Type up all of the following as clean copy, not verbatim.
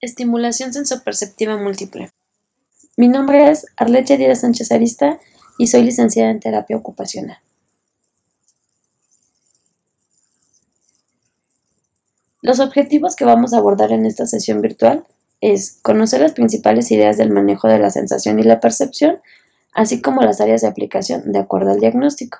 Estimulación sensoperceptiva múltiple. Mi nombre es Arleche Díaz Sánchez Arista y soy licenciada en terapia ocupacional. Los objetivos que vamos a abordar en esta sesión virtual es conocer las principales ideas del manejo de la sensación y la percepción, así como las áreas de aplicación de acuerdo al diagnóstico.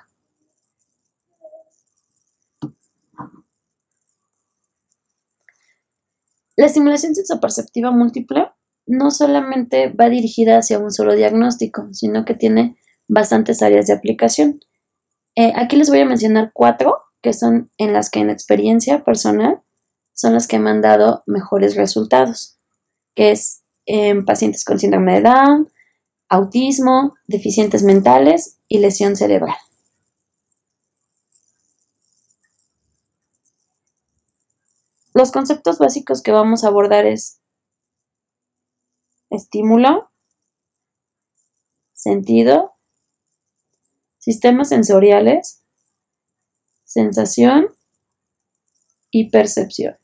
La estimulación sensoperceptiva múltiple no solamente va dirigida hacia un solo diagnóstico, sino que tiene bastantes áreas de aplicación. Aquí les voy a mencionar 4 que son en las que en experiencia personal son las que me han dado mejores resultados, que es en pacientes con síndrome de Down, autismo, deficientes mentales y lesión cerebral. Los conceptos básicos que vamos a abordar es estímulo, sentido, sistemas sensoriales, sensación y percepción.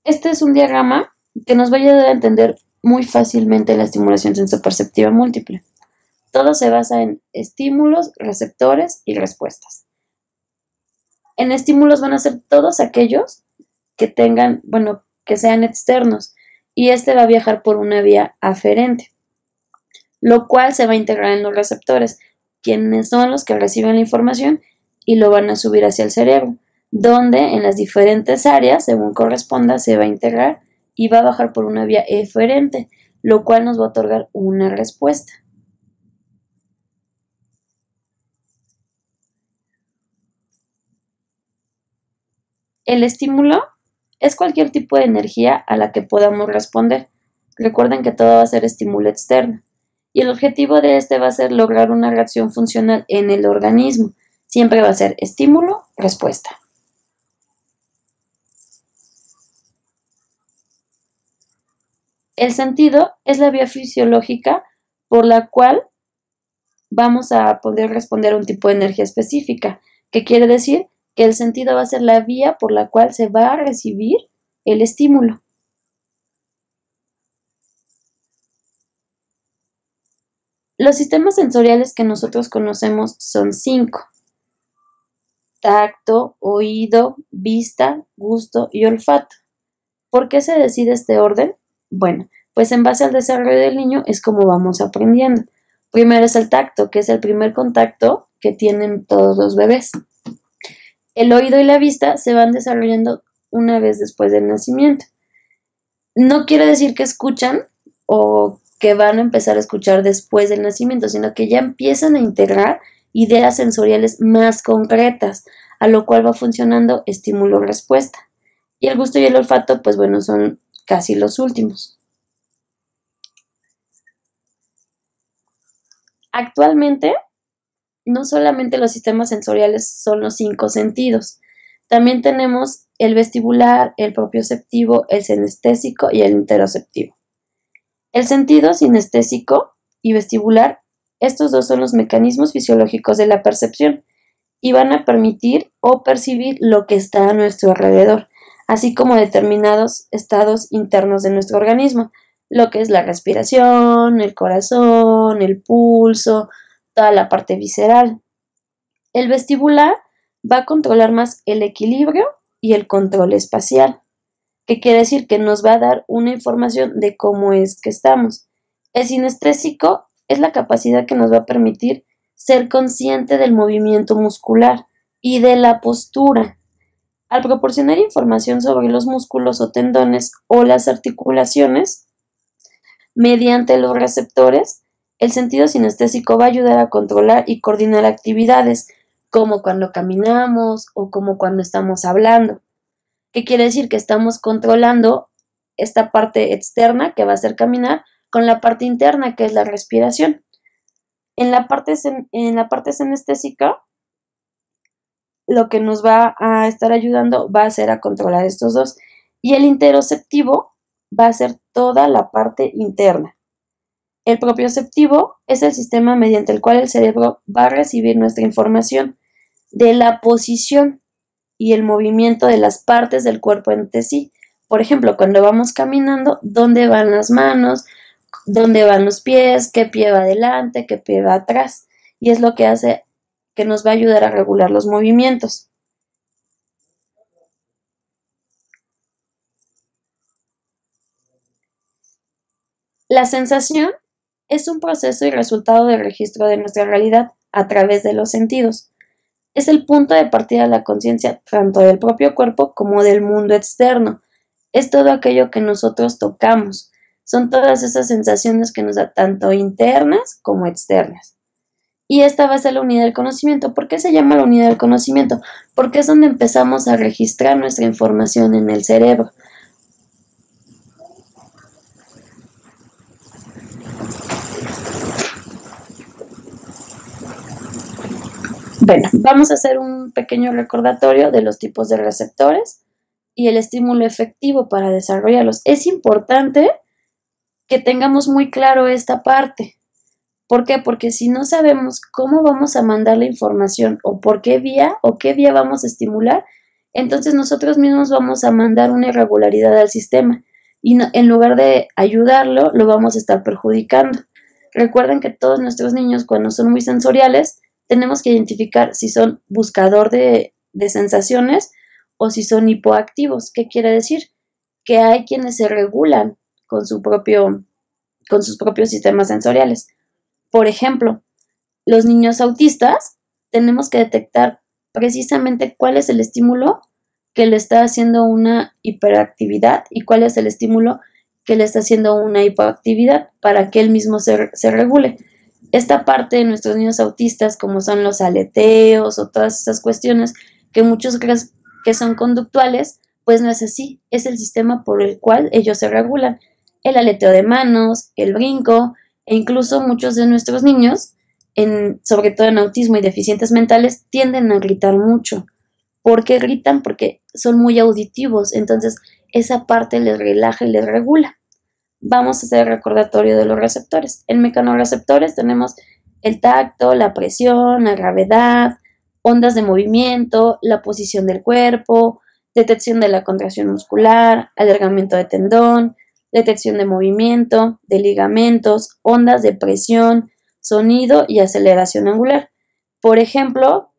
Este es un diagrama que nos va a ayudar a entender muy fácilmente la estimulación sensoperceptiva múltiple. Todo se basa en estímulos, receptores y respuestas. En estímulos van a ser todos aquellos que que sean externos, y este va a viajar por una vía aferente, lo cual se va a integrar en los receptores, quienes son los que reciben la información y lo van a subir hacia el cerebro, donde en las diferentes áreas, según corresponda, se va a integrar y va a bajar por una vía eferente, lo cual nos va a otorgar una respuesta. El estímulo es cualquier tipo de energía a la que podamos responder. Recuerden que todo va a ser estímulo externo. Y el objetivo de este va a ser lograr una reacción funcional en el organismo. Siempre va a ser estímulo-respuesta. El sentido es la vía fisiológica por la cual vamos a poder responder a un tipo de energía específica, que quiere decir que el sentido va a ser la vía por la cual se va a recibir el estímulo. Los sistemas sensoriales que nosotros conocemos son 5: tacto, oído, vista, gusto y olfato. ¿Por qué se decide este orden? Bueno, pues en base al desarrollo del niño es como vamos aprendiendo. Primero es el tacto, que es el primer contacto que tienen todos los bebés. El oído y la vista se van desarrollando una vez después del nacimiento. No quiere decir que escuchan o que van a empezar a escuchar después del nacimiento, sino que ya empiezan a integrar ideas sensoriales más concretas, a lo cual va funcionando estímulo-respuesta. Y el gusto y el olfato, pues bueno, son casi los últimos. Actualmente, no solamente los sistemas sensoriales son los 5 sentidos, también tenemos el vestibular, el propioceptivo, el sinestésico y el interoceptivo. El sentido sinestésico y vestibular, estos dos son los mecanismos fisiológicos de la percepción y van a permitir o percibir lo que está a nuestro alrededor, así como determinados estados internos de nuestro organismo, lo que es la respiración, el corazón, el pulso, toda la parte visceral. El vestibular va a controlar más el equilibrio y el control espacial, que quiere decir que nos va a dar una información de cómo es que estamos. El sinestésico es la capacidad que nos va a permitir ser consciente del movimiento muscular y de la postura. Al proporcionar información sobre los músculos o tendones o las articulaciones mediante los receptores, el sentido sinestésico va a ayudar a controlar y coordinar actividades, como cuando caminamos o como cuando estamos hablando. ¿Qué quiere decir? Que estamos controlando esta parte externa, que va a ser caminar, con la parte interna, que es la respiración. En la parte sinestésica, lo que nos va a estar ayudando va a ser a controlar estos dos. Y el interoceptivo va a ser toda la parte interna. El propioceptivo es el sistema mediante el cual el cerebro va a recibir nuestra información de la posición y el movimiento de las partes del cuerpo entre sí. Por ejemplo, cuando vamos caminando, ¿dónde van las manos? ¿Dónde van los pies? ¿Qué pie va adelante? ¿Qué pie va atrás? Y es lo que hace que nos va a ayudar a regular los movimientos. La sensación es un proceso y resultado del registro de nuestra realidad a través de los sentidos. Es el punto de partida de la conciencia tanto del propio cuerpo como del mundo externo. Es todo aquello que nosotros tocamos. Son todas esas sensaciones que nos da tanto internas como externas. Y esta va a ser la unidad del conocimiento. ¿Por qué se llama la unidad del conocimiento? Porque es donde empezamos a registrar nuestra información en el cerebro. Bueno, vamos a hacer un pequeño recordatorio de los tipos de receptores y el estímulo efectivo para desarrollarlos. Es importante que tengamos muy claro esta parte. ¿Por qué? Porque si no sabemos cómo vamos a mandar la información o por qué vía o qué vía vamos a estimular, entonces nosotros mismos vamos a mandar una irregularidad al sistema y no, en lugar de ayudarlo, lo vamos a estar perjudicando. Recuerden que todos nuestros niños, cuando son muy sensoriales, tenemos que identificar si son buscador de sensaciones o si son hipoactivos. ¿Qué quiere decir? Que hay quienes se regulan con sus propios sistemas sensoriales. Por ejemplo, los niños autistas tenemos que detectar precisamente cuál es el estímulo que le está haciendo una hiperactividad y cuál es el estímulo que le está haciendo una hipoactividad para que él mismo se regule. Esta parte de nuestros niños autistas, como son los aleteos o todas esas cuestiones que muchos creen que son conductuales, pues no es así, es el sistema por el cual ellos se regulan. El aleteo de manos, el brinco, e incluso muchos de nuestros niños, sobre todo en autismo y deficientes mentales, tienden a gritar mucho. ¿Por qué gritan? Porque son muy auditivos, entonces esa parte les relaja y les regula. Vamos a hacer el recordatorio de los receptores. En mecanorreceptores tenemos el tacto, la presión, la gravedad, ondas de movimiento, la posición del cuerpo, detección de la contracción muscular, alargamiento de tendón, detección de movimiento, de ligamentos, ondas de presión, sonido y aceleración angular. Por ejemplo,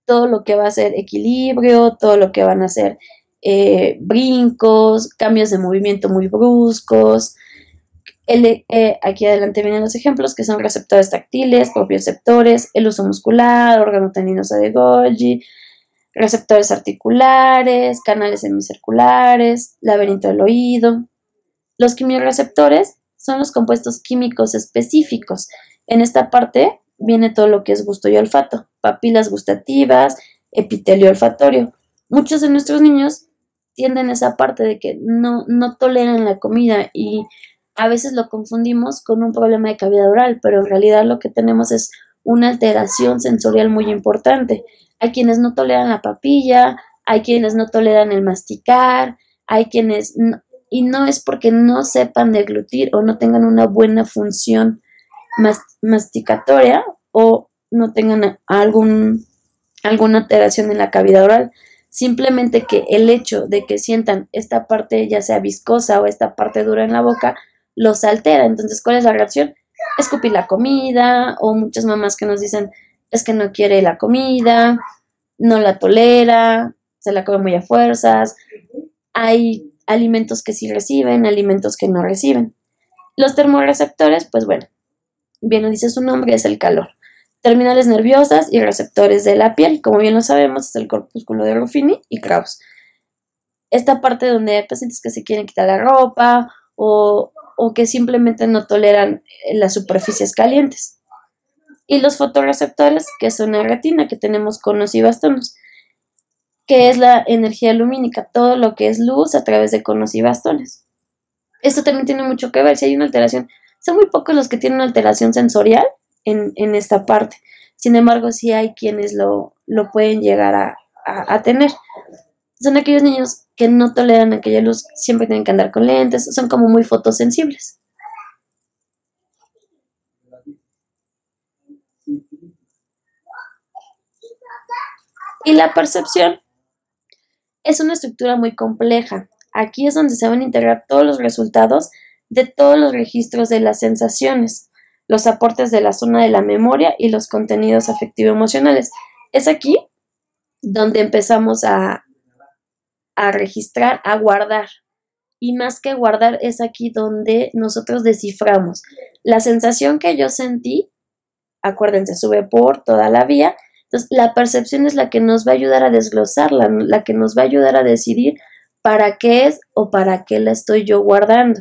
todo lo que va a ser equilibrio, todo lo que van a ser brincos, cambios de movimiento muy bruscos. Aquí adelante vienen los ejemplos que son receptores táctiles, propioceptores, el uso muscular, órgano tendinoso de Golgi, receptores articulares, canales semicirculares, laberinto del oído. Los quimiorreceptores son los compuestos químicos específicos. En esta parte viene todo lo que es gusto y olfato, papilas gustativas, epitelio olfatorio. Muchos de nuestros niños tienden a esa parte de que no toleran la comida y a veces lo confundimos con un problema de cavidad oral, pero en realidad lo que tenemos es una alteración sensorial muy importante. Hay quienes no toleran la papilla, hay quienes no toleran el masticar, hay quienes y no es porque no sepan deglutir o no tengan una buena función masticatoria o no tengan alguna alteración en la cavidad oral. Simplemente que el hecho de que sientan esta parte ya sea viscosa o esta parte dura en la boca los altera. Entonces, ¿cuál es la reacción? Escupir la comida o muchas mamás que nos dicen es que no quiere la comida, no la tolera, se la come muy a fuerzas. Hay alimentos que sí reciben, alimentos que no reciben. Los termorreceptores, pues bueno, bien lo dice su nombre, es el calor. Terminales nerviosas y receptores de la piel, como bien lo sabemos, es el corpúsculo de Ruffini y Krauss. Esta parte donde hay pacientes que se quieren quitar la ropa o que simplemente no toleran las superficies calientes. Y los fotorreceptores, que son la retina, que tenemos conos y bastones, que es la energía lumínica, todo lo que es luz a través de conos y bastones. Esto también tiene mucho que ver, si hay una alteración, son muy pocos los que tienen una alteración sensorial en esta parte, sin embargo sí hay quienes lo pueden llegar a tener. Son aquellos niños que no toleran aquella luz, siempre tienen que andar con lentes, son como muy fotosensibles. Y la percepción Es una estructura muy compleja. Aquí es donde se van a integrar todos los resultados de todos los registros de las sensaciones, los aportes de la zona de la memoria y los contenidos afectivo-emocionales. Es aquí donde empezamos a registrar, a guardar. Y más que guardar, es aquí donde nosotros desciframos. La sensación que yo sentí, acuérdense, sube por toda la vía. Entonces, la percepción es la que nos va a ayudar a desglosarla, la que nos va a ayudar a decidir para qué es o para qué la estoy yo guardando.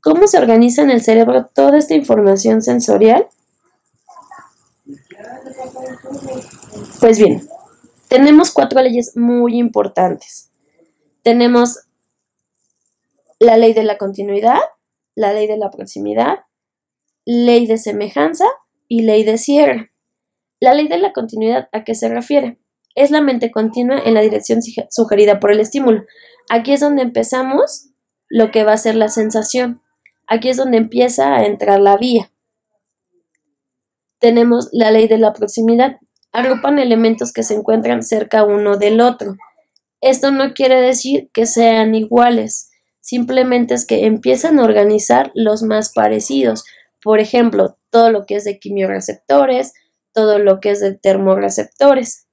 ¿Cómo se organiza en el cerebro toda esta información sensorial? Pues bien, tenemos 4 leyes muy importantes. Tenemos la ley de la continuidad, la ley de la proximidad, ley de semejanza y ley de cierre. La ley de la continuidad, ¿a qué se refiere? Es la mente continua en la dirección sugerida por el estímulo. Aquí es donde empezamos lo que va a ser la sensación. Aquí es donde empieza a entrar la vía. Tenemos la ley de la proximidad. Agrupan elementos que se encuentran cerca uno del otro. Esto no quiere decir que sean iguales, simplemente es que empiezan a organizar los más parecidos. Por ejemplo, todo lo que es de quimiorreceptores, todo lo que es de termorreceptores.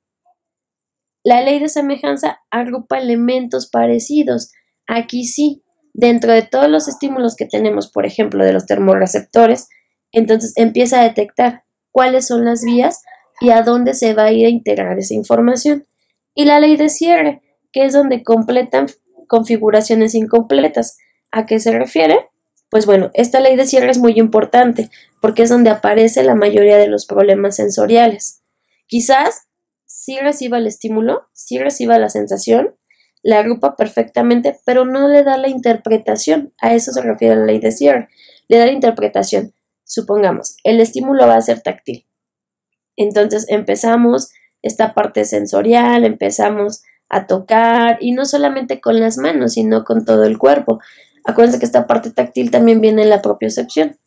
La ley de semejanza agrupa elementos parecidos. Aquí sí, dentro de todos los estímulos que tenemos, por ejemplo, de los termorreceptores, entonces empieza a detectar cuáles son las vías y a dónde se va a ir a integrar esa información. Y la ley de cierre, que es donde completan configuraciones incompletas. ¿A qué se refiere? Pues bueno, esta ley de cierre es muy importante porque es donde aparece la mayoría de los problemas sensoriales. Quizás sí reciba el estímulo, sí reciba la sensación, la agrupa perfectamente, pero no le da la interpretación. A eso se refiere la ley de cierre. Le da la interpretación. Supongamos, el estímulo va a ser táctil. Entonces empezamos esta parte sensorial, empezamos a tocar, y no solamente con las manos, sino con todo el cuerpo. Acuérdense que esta parte táctil también viene en la propiocepción.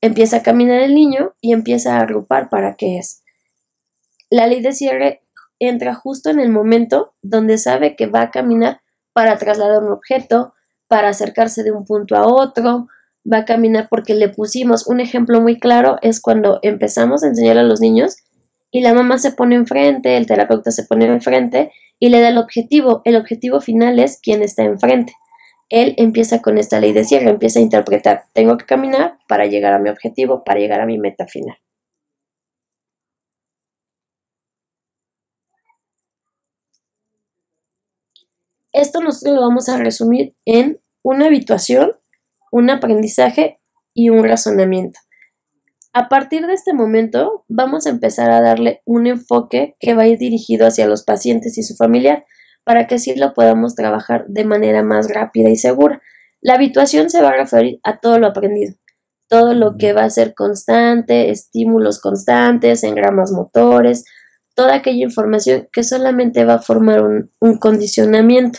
Empieza a caminar el niño y empieza a agrupar para qué es. La ley de cierre entra justo en el momento donde sabe que va a caminar para trasladar un objeto, para acercarse de un punto a otro, va a caminar porque le pusimos un ejemplo muy claro, es cuando empezamos a enseñar a los niños y la mamá se pone enfrente, el terapeuta se pone enfrente y le da el objetivo. El objetivo final es quien está enfrente. Él empieza con esta ley de cierre, empieza a interpretar, tengo que caminar para llegar a mi objetivo, para llegar a mi meta final. Esto nosotros lo vamos a resumir en una habituación, un aprendizaje y un razonamiento. A partir de este momento vamos a empezar a darle un enfoque que va a ir dirigido hacia los pacientes y su familiar para que así lo podamos trabajar de manera más rápida y segura. La habituación se va a referir a todo lo aprendido, todo lo que va a ser constante, estímulos constantes, engramas motores, toda aquella información que solamente va a formar un condicionamiento.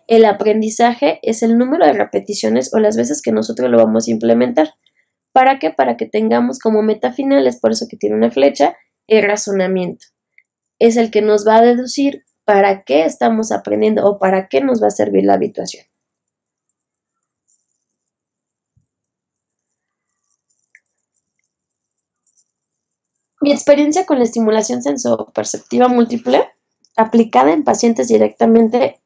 El aprendizaje es el número de repeticiones o las veces que nosotros lo vamos a implementar. ¿Para qué? Para que tengamos como meta final, es por eso que tiene una flecha, el razonamiento. Es el que nos va a deducir para qué estamos aprendiendo o para qué nos va a servir la habituación. Mi experiencia con la estimulación sensoperceptiva múltiple aplicada en pacientes directamente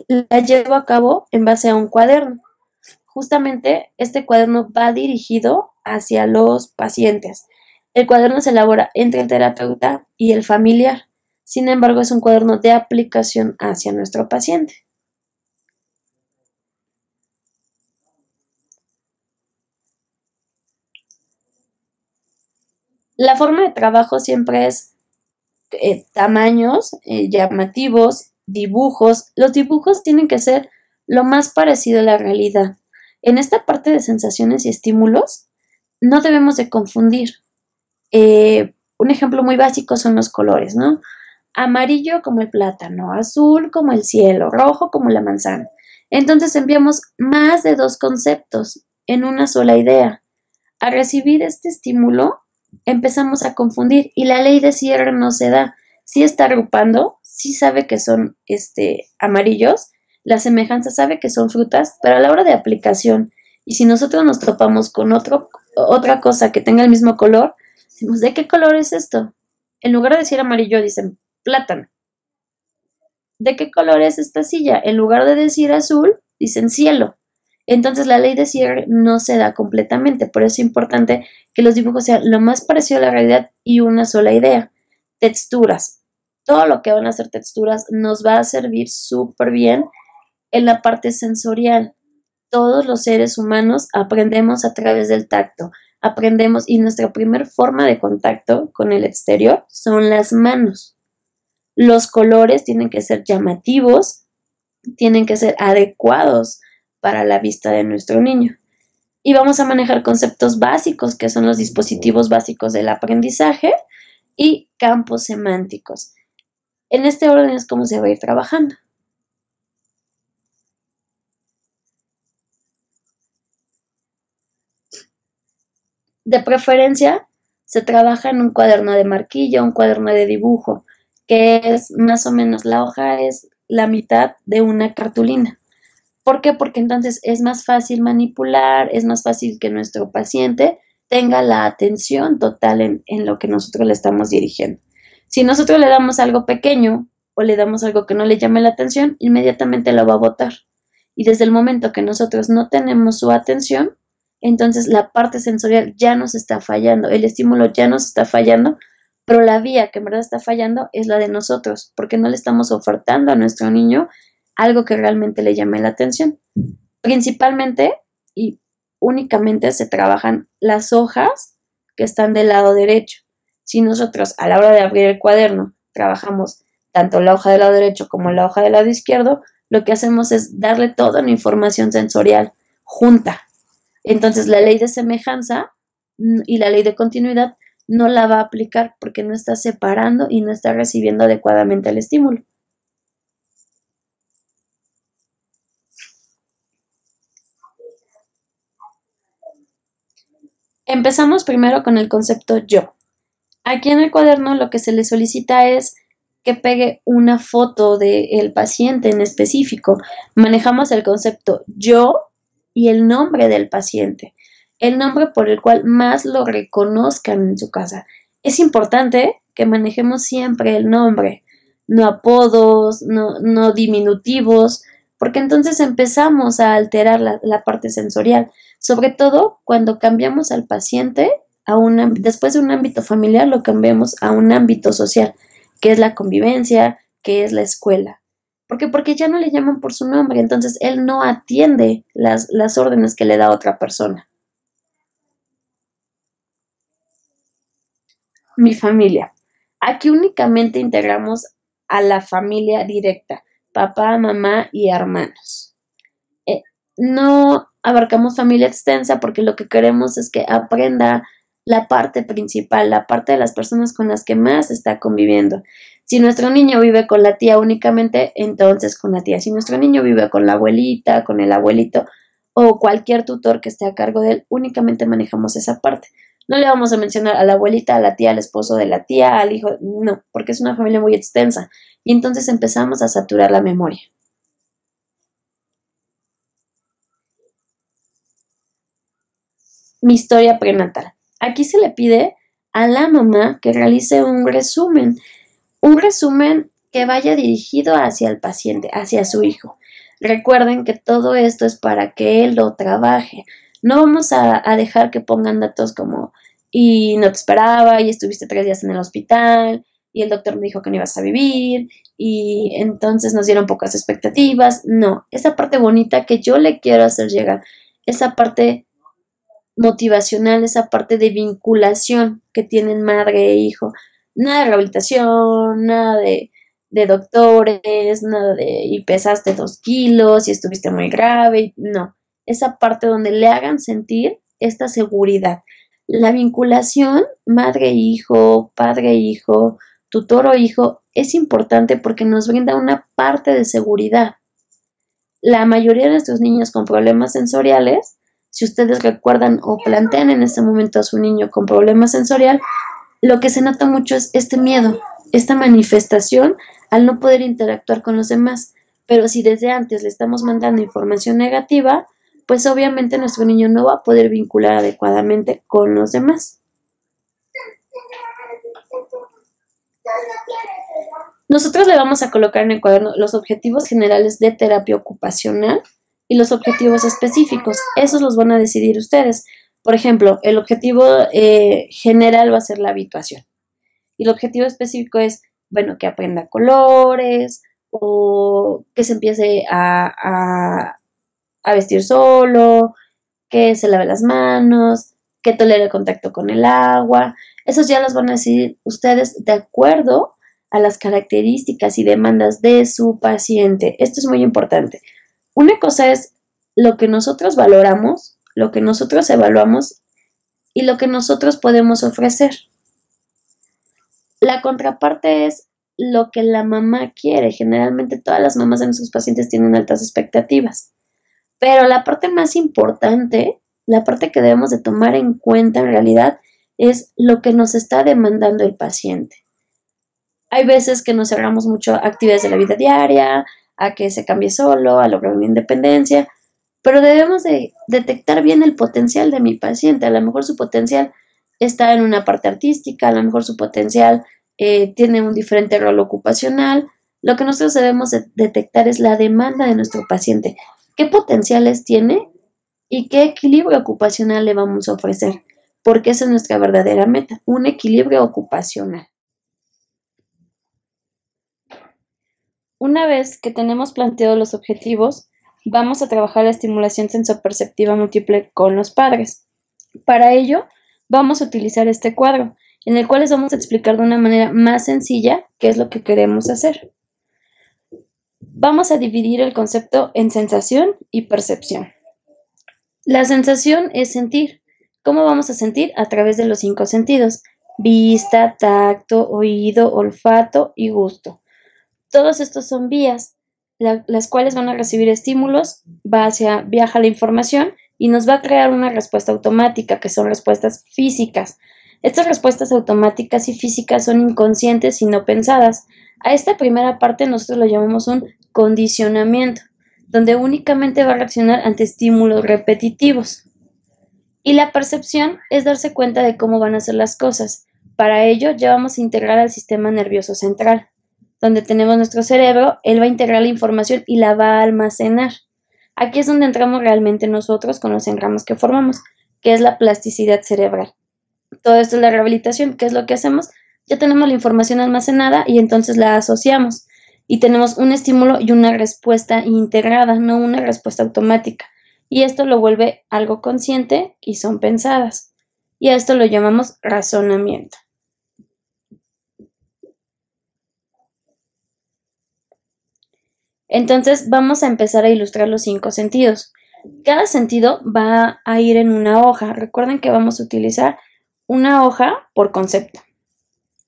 la llevo a cabo en base a un cuaderno. Justamente este cuaderno va dirigido hacia los pacientes. El cuaderno se elabora entre el terapeuta y el familiar. Sin embargo, es un cuaderno de aplicación hacia nuestro paciente. La forma de trabajo siempre es tamaños llamativos, dibujos. Los dibujos tienen que ser lo más parecido a la realidad. En esta parte de sensaciones y estímulos, no debemos de confundir. Un ejemplo muy básico son los colores, ¿no? Amarillo como el plátano, azul como el cielo, rojo como la manzana. Entonces enviamos más de 2 conceptos en una sola idea. Al recibir este estímulo, empezamos a confundir y la ley de cierre no se da. Sí está agrupando, sí sabe que son amarillos, la semejanza sabe que son frutas, pero a la hora de aplicación, y si nosotros nos topamos con otra cosa que tenga el mismo color, decimos, ¿de qué color es esto? En lugar de decir amarillo, dicen plátano. ¿De qué color es esta silla? En lugar de decir azul, dicen cielo. Entonces la ley de cierre no se da completamente, por eso es importante que los dibujos sean lo más parecido a la realidad y una sola idea. Texturas. Todo lo que van a ser texturas nos va a servir súper bien en la parte sensorial. Todos los seres humanos aprendemos a través del tacto, aprendemos y nuestra primera forma de contacto con el exterior son las manos. Los colores tienen que ser llamativos, tienen que ser adecuados para la vista de nuestro niño. Y vamos a manejar conceptos básicos, que son los dispositivos básicos del aprendizaje y campos semánticos. En este orden es como se va a ir trabajando. De preferencia, se trabaja en un cuaderno de marquilla, un cuaderno de dibujo, que es más o menos, la hoja es la mitad de una cartulina. ¿Por qué? Porque entonces es más fácil manipular, es más fácil que nuestro paciente tenga la atención total en lo que nosotros le estamos dirigiendo. Si nosotros le damos algo pequeño o le damos algo que no le llame la atención, inmediatamente lo va a botar. Y desde el momento que nosotros no tenemos su atención, entonces la parte sensorial ya nos está fallando, el estímulo ya nos está fallando, pero la vía que en verdad está fallando es la de nosotros, porque no le estamos ofertando a nuestro niño algo que realmente le llame la atención. Principalmente y únicamente se trabajan las hojas que están del lado derecho. Si nosotros a la hora de abrir el cuaderno trabajamos tanto la hoja del lado derecho como la hoja del lado izquierdo, lo que hacemos es darle toda la información sensorial junta. Entonces la ley de semejanza y la ley de continuidad no la va a aplicar porque no está separando y no está recibiendo adecuadamente el estímulo. Empezamos primero con el concepto yo. Aquí en el cuaderno lo que se le solicita es que pegue una foto del paciente en específico. Manejamos el concepto yo y el nombre del paciente, el nombre por el cual más lo reconozcan en su casa. Es importante que manejemos siempre el nombre, no apodos, no diminutivos, porque entonces empezamos a alterar la parte sensorial, sobre todo cuando cambiamos al paciente después de un ámbito familiar, lo cambiamos a un ámbito social, que es la convivencia, que es la escuela. ¿Por qué? Porque ya no le llaman por su nombre, entonces él no atiende las órdenes que le da otra persona. Mi familia. Aquí únicamente integramos a la familia directa, papá, mamá y hermanos. No abarcamos familia extensa porque lo que queremos es que aprenda la parte principal, la parte de las personas con las que más está conviviendo. Si nuestro niño vive con la tía únicamente, entonces con la tía. Si nuestro niño vive con la abuelita, con el abuelito o cualquier tutor que esté a cargo de él, únicamente manejamos esa parte. No le vamos a mencionar a la abuelita, a la tía, al esposo de la tía, al hijo, no, porque es una familia muy extensa. Y entonces empezamos a saturar la memoria. Mi historia prenatal. Aquí se le pide a la mamá que realice un resumen que vaya dirigido hacia el paciente, hacia su hijo. Recuerden que todo esto es para que él lo trabaje. No vamos a dejar que pongan datos como y no te esperaba y estuviste 3 días en el hospital y el doctor me dijo que no ibas a vivir y entonces nos dieron pocas expectativas. No, esa parte bonita que yo le quiero hacer llegar, esa parte motivacional, esa parte de vinculación que tienen madre e hijo. Nada de rehabilitación, nada de doctores, nada de y pesaste 2 kilos y estuviste muy grave. No, esa parte donde le hagan sentir esta seguridad. La vinculación madre-hijo, padre-hijo, tutor o hijo es importante porque nos brinda una parte de seguridad. La mayoría de nuestros niños con problemas sensoriales si ustedes recuerdan o plantean en este momento a su niño con problema sensorial, lo que se nota mucho es este miedo, esta manifestación al no poder interactuar con los demás. Pero si desde antes le estamos mandando información negativa, pues obviamente nuestro niño no va a poder vincular adecuadamente con los demás. Nosotros le vamos a colocar en el cuaderno los objetivos generales de terapia ocupacional y los objetivos específicos. Esos los van a decidir ustedes. Por ejemplo, el objetivo general va a ser la habituación. Y el objetivo específico es, bueno, que aprenda colores o que se empiece a vestir solo, que se lave las manos, que tolere el contacto con el agua. Esos ya los van a decidir ustedes de acuerdo a las características y demandas de su paciente. Esto es muy importante. Una cosa es lo que nosotros valoramos, lo que nosotros evaluamos y lo que nosotros podemos ofrecer. La contraparte es lo que la mamá quiere. Generalmente todas las mamás de nuestros pacientes tienen altas expectativas. Pero la parte más importante, la parte que debemos de tomar en cuenta en realidad, es lo que nos está demandando el paciente. Hay veces que nos cerramos mucho a actividades de la vida diaria, a que se cambie solo, a lograr una independencia, pero debemos de detectar bien el potencial de mi paciente. A lo mejor su potencial está en una parte artística, a lo mejor su potencial tiene un diferente rol ocupacional. Lo que nosotros debemos de detectar es la demanda de nuestro paciente. ¿Qué potenciales tiene y qué equilibrio ocupacional le vamos a ofrecer? Porque esa es nuestra verdadera meta, un equilibrio ocupacional. Una vez que tenemos planteados los objetivos, vamos a trabajar la estimulación sensoperceptiva múltiple con los padres. Para ello, vamos a utilizar este cuadro, en el cual les vamos a explicar de una manera más sencilla qué es lo que queremos hacer. Vamos a dividir el concepto en sensación y percepción. La sensación es sentir. ¿Cómo vamos a sentir? A través de los 5 sentidos: vista, tacto, oído, olfato y gusto. Todos estos son vías, las cuales van a recibir estímulos, viaja la información y nos va a crear una respuesta automática, que son respuestas físicas. Estas respuestas automáticas y físicas son inconscientes y no pensadas. A esta primera parte nosotros lo llamamos un condicionamiento, donde únicamente va a reaccionar ante estímulos repetitivos. Y la percepción es darse cuenta de cómo van a ser las cosas. Para ello ya vamos a integrar al sistema nervioso central, donde tenemos nuestro cerebro. Él va a integrar la información y la va a almacenar. Aquí es donde entramos realmente nosotros con los engramos que formamos, que es la plasticidad cerebral. Todo esto es la rehabilitación. ¿Qué es lo que hacemos? Ya tenemos la información almacenada y entonces la asociamos y tenemos un estímulo y una respuesta integrada, no una respuesta automática. Y esto lo vuelve algo consciente y son pensadas. Y a esto lo llamamos razonamiento. Entonces vamos a empezar a ilustrar los 5 sentidos. Cada sentido va a ir en una hoja. Recuerden que vamos a utilizar una hoja por concepto.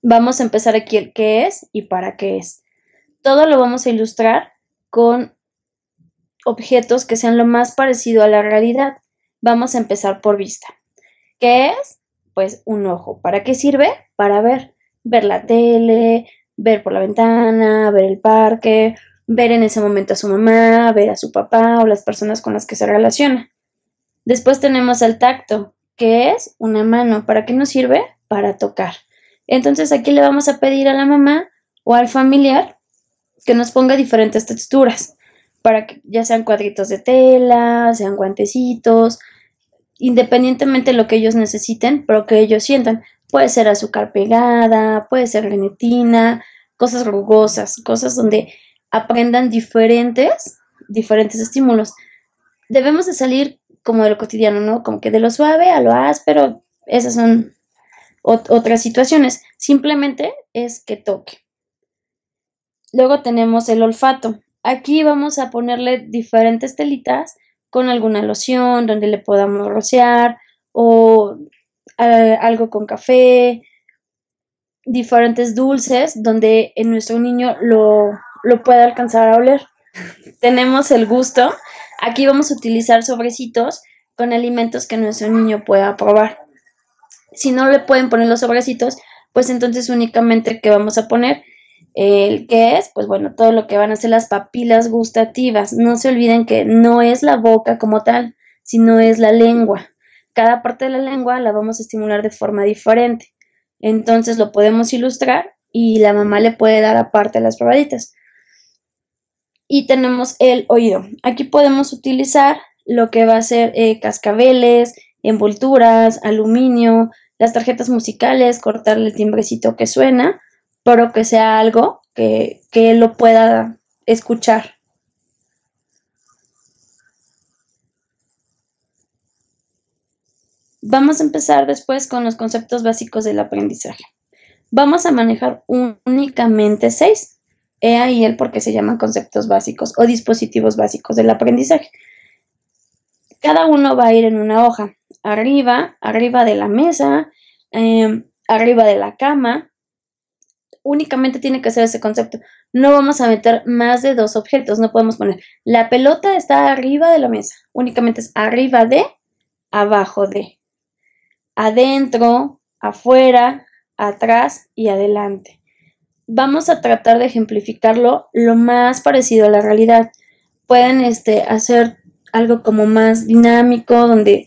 Vamos a empezar aquí el qué es y para qué es. Todo lo vamos a ilustrar con objetos que sean lo más parecido a la realidad. Vamos a empezar por vista. ¿Qué es? Pues un ojo. ¿Para qué sirve? Para ver la tele, ver por la ventana, ver el parque, ver en ese momento a su mamá, ver a su papá o las personas con las que se relaciona. Después tenemos el tacto, que es una mano. ¿Para qué nos sirve? Para tocar. Entonces aquí le vamos a pedir a la mamá o al familiar que nos ponga diferentes texturas, para que ya sean cuadritos de tela, sean guantecitos, independientemente de lo que ellos necesiten, pero que ellos sientan. Puede ser azúcar pegada, puede ser grenetina, cosas rugosas, cosas donde aprendan diferentes estímulos. Debemos de salir como de lo cotidiano, ¿no? Como que de lo suave a lo áspero. Esas son otras situaciones. Simplemente es que toque. Luego tenemos el olfato. Aquí vamos a ponerle diferentes telitas con alguna loción donde le podamos rociar o algo con café, diferentes dulces donde nuestro niño lo pueda alcanzar a oler. Tenemos el gusto. Aquí vamos a utilizar sobrecitos con alimentos que nuestro niño pueda probar. Si no le pueden poner los sobrecitos, pues entonces únicamente que vamos a poner ¿qué es? Pues bueno, todo lo que van a ser las papilas gustativas. No se olviden que no es la boca como tal, sino es la lengua. Cada parte de la lengua la vamos a estimular de forma diferente. Entonces lo podemos ilustrar y la mamá le puede dar aparte las probaditas. Y tenemos el oído. Aquí podemos utilizar lo que va a ser cascabeles, envolturas, aluminio, las tarjetas musicales, cortarle el timbrecito que suena, pero que sea algo que él lo pueda escuchar. Vamos a empezar después con los conceptos básicos del aprendizaje. Vamos a manejar únicamente 6. He ahí el por qué se llaman conceptos básicos o dispositivos básicos del aprendizaje. Cada uno va a ir en una hoja, arriba de la mesa, arriba de la cama. Únicamente tiene que ser ese concepto. No vamos a meter más de 2 objetos, no podemos poner la pelota está arriba de la mesa, únicamente es arriba de, abajo de, adentro, afuera, atrás y adelante. Vamos a tratar de ejemplificarlo lo más parecido a la realidad. Pueden hacer algo como más dinámico, donde,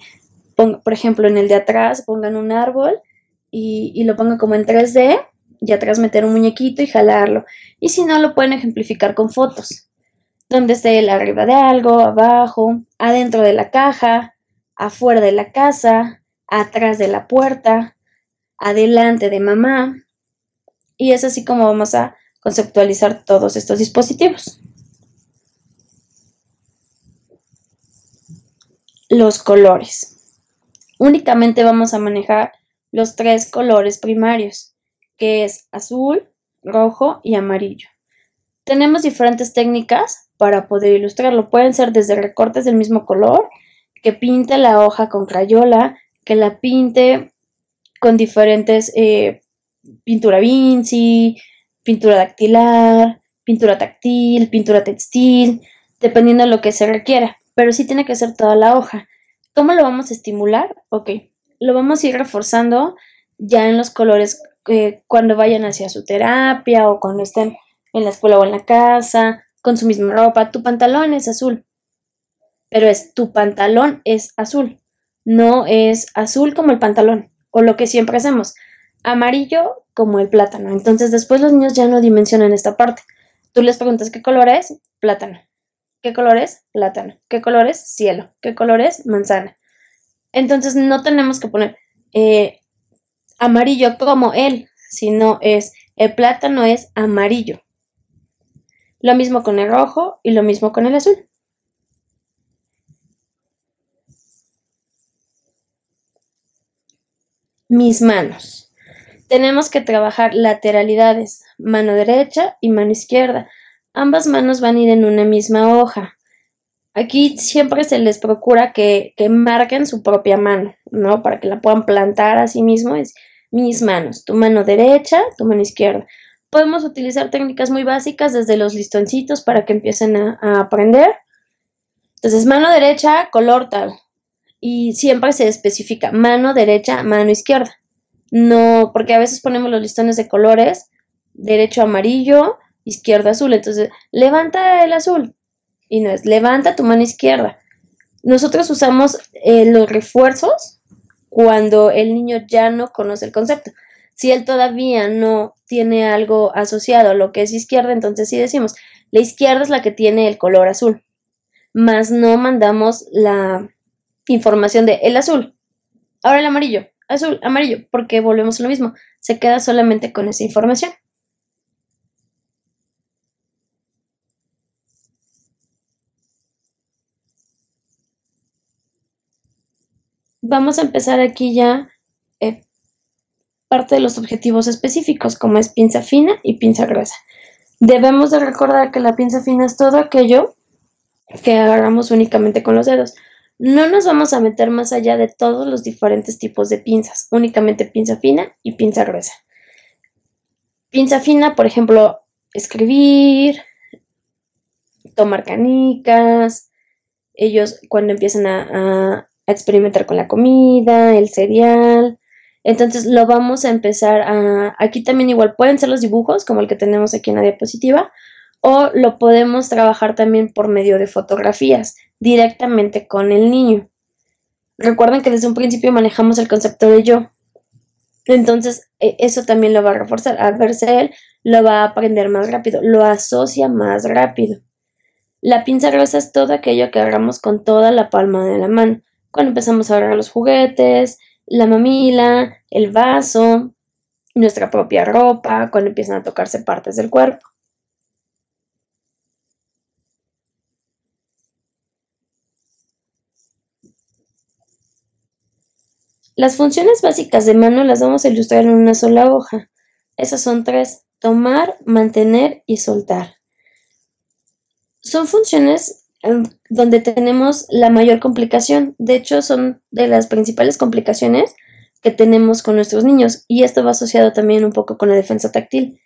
por ejemplo, en el de atrás pongan un árbol y lo pongan como en 3D, y atrás meter un muñequito y jalarlo. Y si no, lo pueden ejemplificar con fotos, donde esté el arriba de algo, abajo, adentro de la caja, afuera de la casa, atrás de la puerta, adelante de mamá. Y es así como vamos a conceptualizar todos estos dispositivos. Los colores. Únicamente vamos a manejar los 3 colores primarios, que es azul, rojo y amarillo. Tenemos diferentes técnicas para poder ilustrarlo. Pueden ser desde recortes del mismo color, que pinte la hoja con crayola, que la pinte con diferentes pintura Vinci, pintura dactilar, pintura táctil, pintura textil, dependiendo de lo que se requiera. Pero sí tiene que ser toda la hoja. ¿Cómo lo vamos a estimular? Ok, lo vamos a ir reforzando ya en los colores cuando vayan hacia su terapia o cuando estén en la escuela o en la casa, con su misma ropa. Tu pantalón es azul, pero tu pantalón es azul, no es azul como el pantalón, o lo que siempre hacemos, amarillo como el plátano. Entonces después los niños ya no dimensionan esta parte. Tú les preguntas ¿qué color es? Plátano. ¿Qué color es? Plátano. ¿Qué color es? Cielo. ¿Qué color es? Manzana. Entonces no tenemos que poner amarillo como él, sino el plátano es amarillo. Lo mismo con el rojo y lo mismo con el azul. Mis manos. Tenemos que trabajar lateralidades, mano derecha y mano izquierda. Ambas manos van a ir en una misma hoja. Aquí siempre se les procura que marquen su propia mano, ¿no? Para que la puedan plantar a sí mismo. Es mis manos, tu mano derecha, tu mano izquierda. Podemos utilizar técnicas muy básicas desde los listoncitos para que empiecen a aprender. Entonces, mano derecha, color tal. Y siempre se especifica mano derecha, mano izquierda. No, porque a veces ponemos los listones de colores, derecho amarillo, izquierdo azul. Entonces, levanta el azul. Y no es, levanta tu mano izquierda. Nosotros usamos los refuerzos cuando el niño ya no conoce el concepto. Si él todavía no tiene algo asociado a lo que es izquierda, entonces sí decimos, la izquierda es la que tiene el color azul. Más no mandamos la información de el azul, ahora el amarillo, azul, amarillo, porque volvemos a lo mismo, se queda solamente con esa información. Vamos a empezar aquí ya parte de los objetivos específicos, como es pinza fina y pinza gruesa. Debemos de recordar que la pinza fina es todo aquello que agarramos únicamente con los dedos. No nos vamos a meter más allá de todos los diferentes tipos de pinzas, únicamente pinza fina y pinza gruesa. Pinza fina, por ejemplo, escribir, tomar canicas. Ellos cuando empiezan a a experimentar con la comida, el cereal. Entonces lo vamos a empezar a... Aquí también igual pueden ser los dibujos, como el que tenemos aquí en la diapositiva, o lo podemos trabajar también por medio de fotografías, directamente con el niño. Recuerden que desde un principio manejamos el concepto de yo. Entonces, eso también lo va a reforzar. Al verse él, lo va a aprender más rápido, lo asocia más rápido. La pinza gruesa es todo aquello que agarramos con toda la palma de la mano. Cuando empezamos a agarrar los juguetes, la mamila, el vaso, nuestra propia ropa, cuando empiezan a tocarse partes del cuerpo. Las funciones básicas de mano las vamos a ilustrar en una sola hoja. Esas son 3: tomar, mantener y soltar. Son funciones donde tenemos la mayor complicación. De hecho, son de las principales complicaciones que tenemos con nuestros niños, y esto va asociado también un poco con la defensa táctil,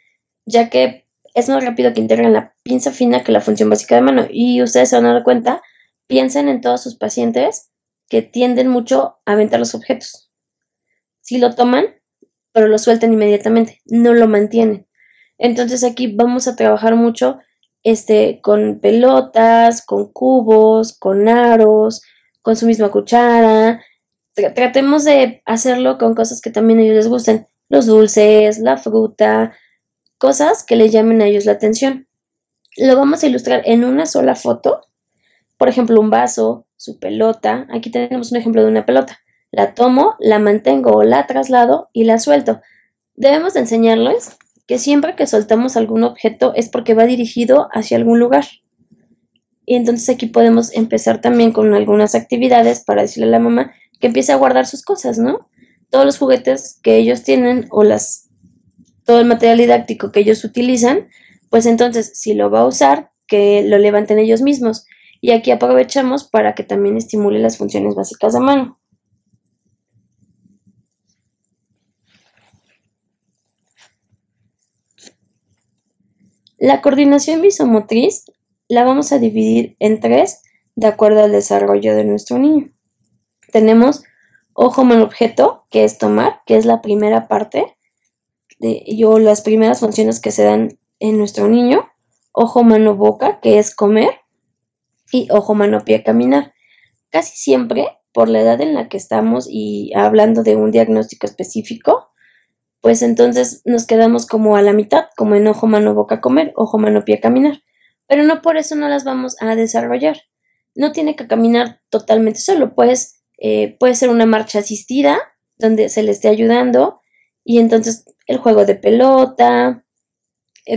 ya que es más rápido que integren la pinza fina que la función básica de mano, y ustedes se van a dar cuenta, piensen en todos sus pacientes que tienden mucho a aventar los objetos. Si lo toman, pero lo sueltan inmediatamente, no lo mantienen. Entonces aquí vamos a trabajar mucho con pelotas, con cubos, con aros, con su misma cuchara. Tratemos de hacerlo con cosas que también a ellos les gusten, los dulces, la fruta, cosas que les llamen a ellos la atención. Lo vamos a ilustrar en una sola foto, por ejemplo, un vaso, su pelota. Aquí tenemos un ejemplo de una pelota. La tomo, la mantengo o la traslado y la suelto. Debemos enseñarles que siempre que soltamos algún objeto es porque va dirigido hacia algún lugar. Y entonces aquí podemos empezar también con algunas actividades para decirle a la mamá que empiece a guardar sus cosas, ¿no? Todos los juguetes que ellos tienen o todo el material didáctico que ellos utilizan, pues entonces si lo va a usar, que lo levanten ellos mismos. Y aquí aprovechamos para que también estimule las funciones básicas de mano. La coordinación visomotriz la vamos a dividir en 3 de acuerdo al desarrollo de nuestro niño. Tenemos ojo, mano, objeto, que es tomar, que es la primera parte, las primeras funciones que se dan en nuestro niño. Ojo, mano, boca, que es comer, y ojo, mano, pie, caminar. Casi siempre, por la edad en la que estamos y hablando de un diagnóstico específico, pues entonces nos quedamos como a la mitad, como en ojo, mano, boca, comer, ojo, mano, pie, caminar. Pero no por eso no las vamos a desarrollar. No tiene que caminar totalmente solo, pues puede ser una marcha asistida donde se le esté ayudando, y entonces el juego de pelota,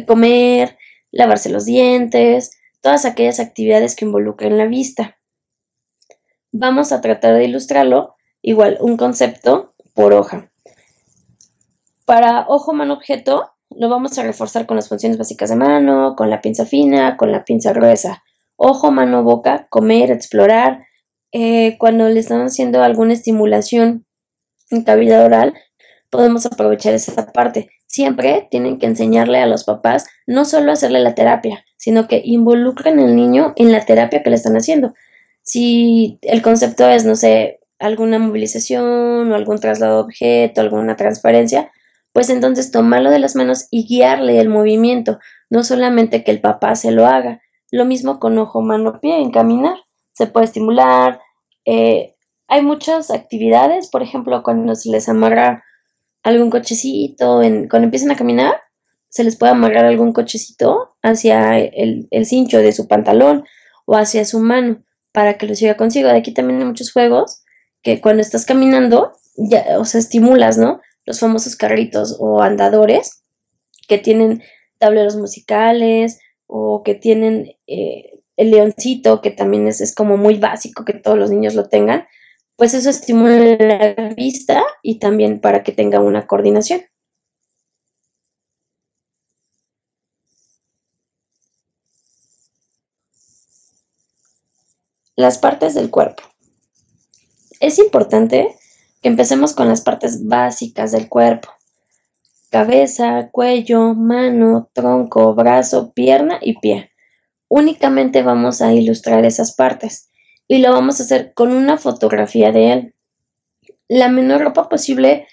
comer, lavarse los dientes, todas aquellas actividades que involucren la vista. Vamos a tratar de ilustrarlo igual, un concepto por hoja. Para ojo, mano, objeto, lo vamos a reforzar con las funciones básicas de mano, con la pinza fina, con la pinza gruesa. Ojo, mano, boca, comer, explorar. Cuando le están haciendo alguna estimulación en cavidad oral, podemos aprovechar esa parte. Siempre tienen que enseñarle a los papás no solo hacerle la terapia, sino que involucren al niño en la terapia que le están haciendo. Si el concepto es, no sé, alguna movilización o algún traslado de objeto, alguna transferencia, pues entonces tomarlo de las manos y guiarle el movimiento, no solamente que el papá se lo haga. Lo mismo con ojo, mano, pie, en caminar. Se puede estimular. Hay muchas actividades, por ejemplo, cuando se les amarra algún cochecito, cuando empiezan a caminar, se les puede amarrar algún cochecito hacia el cincho de su pantalón o hacia su mano para que lo siga consigo. De aquí también hay muchos juegos que cuando estás caminando, ya, o sea, estimulas, ¿no? Los famosos carritos o andadores que tienen tableros musicales o que tienen el leoncito, que también es como muy básico que todos los niños lo tengan. Pues eso estimula la vista y también para que tenga una coordinación. Las partes del cuerpo. Es importante que empecemos con las partes básicas del cuerpo: cabeza, cuello, mano, tronco, brazo, pierna y pie. Únicamente vamos a ilustrar esas partes. y lo vamos a hacer con una fotografía de él. La menor ropa posible,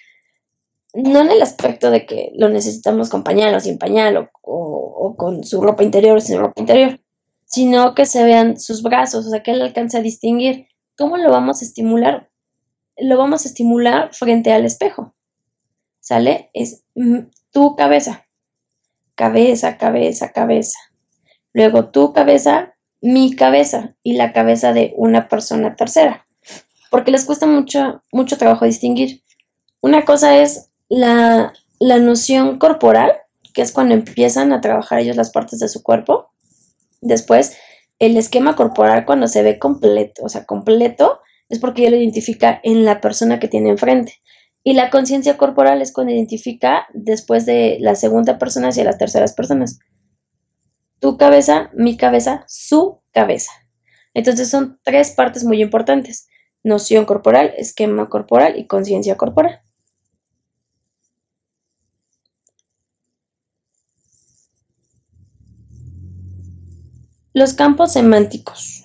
no en el aspecto de que lo necesitamos con pañal o sin pañal o con su ropa interior o sin ropa interior, sino que se vean sus brazos, o sea, que él alcance a distinguir. ¿Cómo lo vamos a estimular? Lo vamos a estimular frente al espejo, ¿sale? Es tu cabeza, cabeza, cabeza, cabeza. Luego tu cabeza, mi cabeza y la cabeza de una persona tercera, porque les cuesta mucho, mucho trabajo distinguir. Una cosa es la noción corporal, que es cuando empiezan a trabajar ellos las partes de su cuerpo. Después, el esquema corporal cuando se ve completo, o sea, completo, es porque ya lo identifica en la persona que tiene enfrente. Y la conciencia corporal es cuando identifica después de la segunda persona hacia las terceras personas. Tu cabeza, mi cabeza, su cabeza. Entonces son tres partes muy importantes: noción corporal, esquema corporal y conciencia corporal. Los campos semánticos.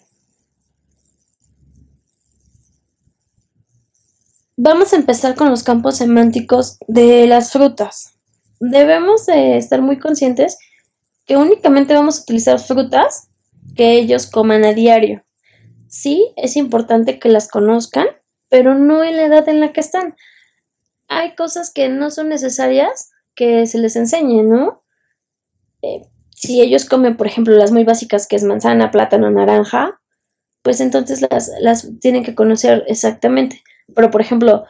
Vamos a empezar con los campos semánticos de las frutas. Debemos estar muy conscientes que únicamente vamos a utilizar frutas que ellos coman a diario. Sí, es importante que las conozcan, pero no en la edad en la que están. Hay cosas que no son necesarias que se les enseñe, ¿no? Si ellos comen, por ejemplo, las muy básicas, que es manzana, plátano, naranja, pues entonces las tienen que conocer exactamente. Pero, por ejemplo,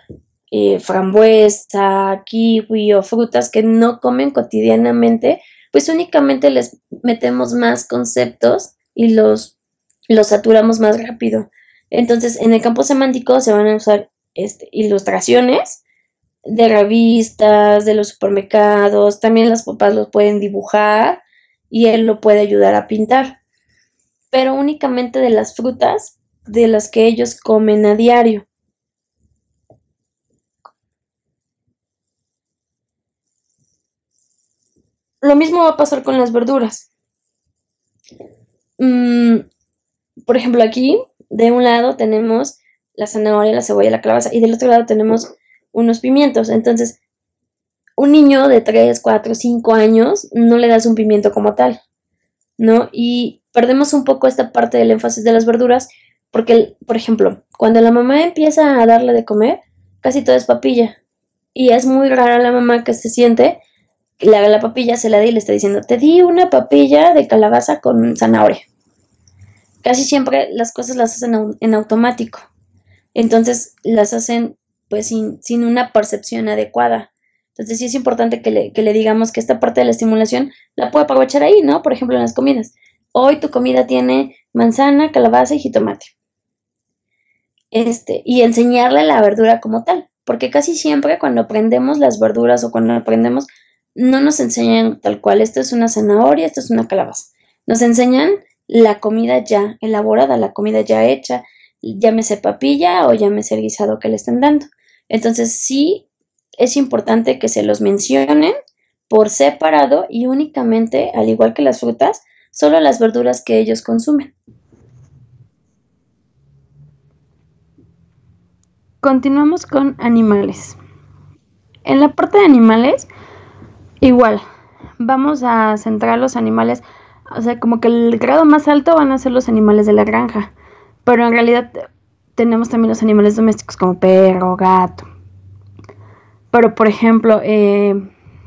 frambuesa, kiwi o frutas que no comen cotidianamente, pues únicamente les metemos más conceptos y los saturamos más rápido. Entonces, en el campo semántico se van a usar ilustraciones de revistas, de los supermercados, también las papás los pueden dibujar y él lo puede ayudar a pintar, pero únicamente de las frutas de las que ellos comen a diario. Lo mismo va a pasar con las verduras. Por ejemplo, aquí de un lado tenemos la zanahoria, la cebolla, la calabaza, y del otro lado tenemos unos pimientos. Entonces, un niño de 3, 4, 5 años no le das un pimiento como tal, ¿no? Y perdemos un poco esta parte del énfasis de las verduras porque, por ejemplo, cuando la mamá empieza a darle de comer, casi todo es papilla. Y es muy rara la mamá que se siente, le haga la papilla, se la dé y le está diciendo: te di una papilla de calabaza con zanahoria. Casi siempre las cosas las hacen en automático. Entonces las hacen pues sin una percepción adecuada. Entonces sí es importante que le digamos que esta parte de la estimulación la puede aprovechar ahí, ¿no? Por ejemplo, en las comidas. Hoy tu comida tiene manzana, calabaza y jitomate. Y enseñarle la verdura como tal. Porque casi siempre cuando aprendemos las verduras o cuando aprendemos, no nos enseñan tal cual: esto es una zanahoria, esto es una calabaza. Nos enseñan la comida ya elaborada, la comida ya hecha, llámese papilla o llámese el guisado que le estén dando. Entonces sí es importante que se los mencionen por separado y únicamente, al igual que las frutas, solo las verduras que ellos consumen. Continuamos con animales. En la parte de animales, igual, vamos a centrar los animales, o sea, como que el grado más alto van a ser los animales de la granja, pero en realidad tenemos también los animales domésticos como perro, gato. Pero, por ejemplo,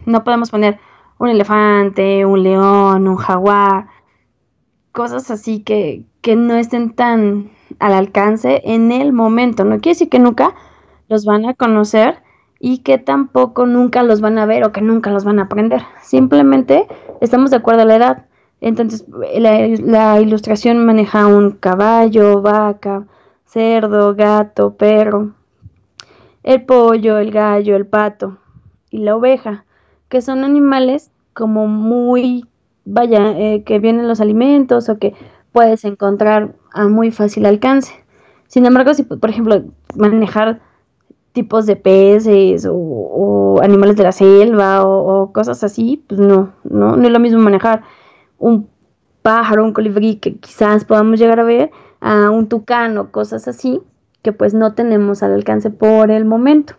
no podemos poner un elefante, un león, un jaguar, cosas así que no estén tan al alcance en el momento. No quiere decir que nunca los van a conocer y que tampoco nunca los van a ver o que nunca los van a aprender. Simplemente estamos de acuerdo a la edad. Entonces, la ilustración maneja un caballo, vaca, cerdo, gato, perro, el pollo, el gallo, el pato y la oveja, que son animales como muy, vaya, que vienen los alimentos o que puedes encontrar a muy fácil alcance. Sin embargo, si por ejemplo manejar tipos de peces o animales de la selva o cosas así, pues no es lo mismo manejar un pájaro, un colibrí que quizás podamos llegar a ver, a un tucán o cosas así que pues no tenemos al alcance por el momento.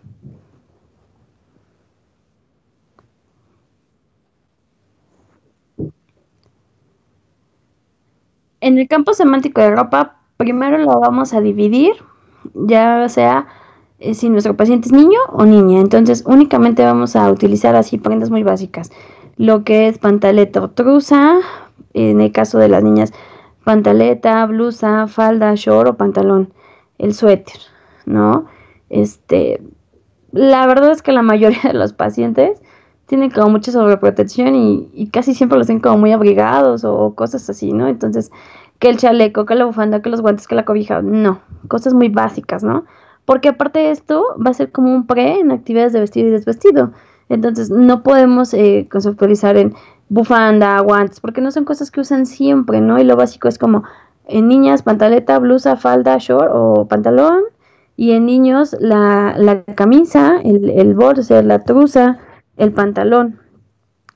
En el campo semántico de ropa, primero lo vamos a dividir, ya sea si nuestro paciente es niño o niña. Entonces, únicamente vamos a utilizar así prendas muy básicas. Lo que es pantaleta o truza, en el caso de las niñas, pantaleta, blusa, falda, short o pantalón, el suéter, ¿no? La verdad es que la mayoría de los pacientes tienen como mucha sobreprotección y casi siempre los tienen como muy abrigados o cosas así, ¿no? Entonces, que el chaleco, que la bufanda, que los guantes, que la cobija, no, cosas muy básicas, ¿no? Porque aparte de esto va a ser como un pre en actividades de vestido y desvestido. Entonces, no podemos conceptualizar en bufanda, guantes, porque no son cosas que usan siempre, ¿no? Y lo básico es como en niñas, pantaleta, blusa, falda, short o pantalón, y en niños la camisa, el bolso, o sea, la truza, el pantalón,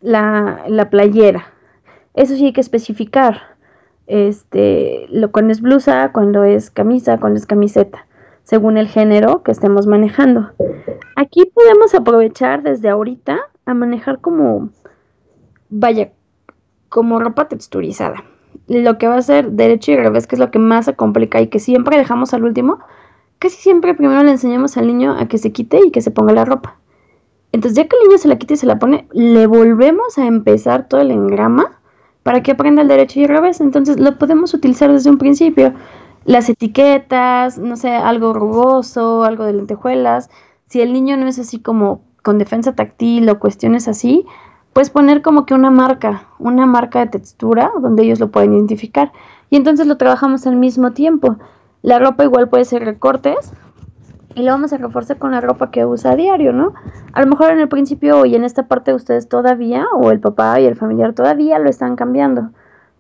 la playera. Eso sí hay que especificar. Cuando es blusa, cuando es camisa, cuando es camiseta, según el género que estemos manejando. Aquí podemos aprovechar desde ahorita a manejar como, vaya, como ropa texturizada. Lo que va a ser derecho y revés, que es lo que más se complica y que siempre dejamos al último. Casi siempre primero le enseñamos al niño a que se quite y que se ponga la ropa. Entonces, ya que el niño se la quita y se la pone, le volvemos a empezar todo el engrama para que aprenda el derecho y el revés. Entonces, lo podemos utilizar desde un principio. Las etiquetas, no sé, algo rugoso, algo de lentejuelas. Si el niño no es así como con defensa táctil o cuestiones así, pues poner como que una marca de textura donde ellos lo pueden identificar. Y entonces lo trabajamos al mismo tiempo. La ropa igual puede ser recortes y lo vamos a reforzar con la ropa que usa a diario, ¿no? A lo mejor en el principio y en esta parte ustedes todavía, o el papá y el familiar todavía lo están cambiando,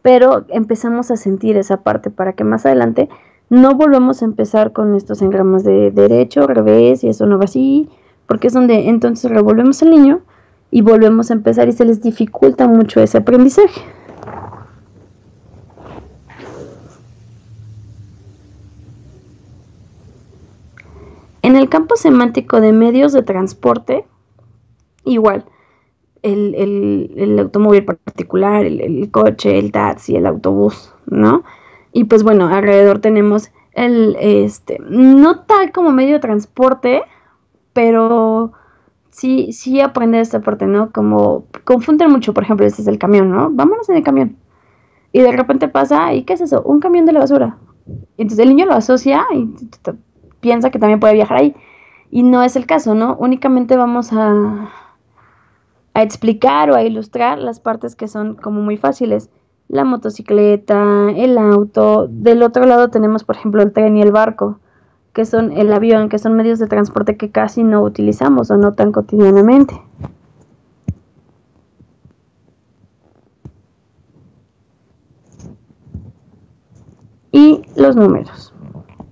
pero empezamos a sentir esa parte para que más adelante no volvamos a empezar con estos engramas de derecho, revés, y eso no va así, porque es donde entonces revolvemos al niño y volvemos a empezar y se les dificulta mucho ese aprendizaje. En el campo semántico de medios de transporte, igual, el automóvil particular, el coche, el taxi, el autobús, ¿no? Y pues bueno, alrededor tenemos no tal como medio de transporte, pero sí aprender esta parte, ¿no? Como confunden mucho, por ejemplo, este es el camión, ¿no? Vámonos en el camión. Y de repente pasa, ¿y qué es eso? Un camión de la basura. Entonces el niño lo asocia y piensa que también puede viajar ahí. Y no es el caso, ¿no? Únicamente vamos a explicar o a ilustrar las partes que son como muy fáciles. La motocicleta, el auto. Del otro lado tenemos, por ejemplo, el tren y el barco, que son el avión, que son medios de transporte que casi no utilizamos o no tan cotidianamente. Y los números.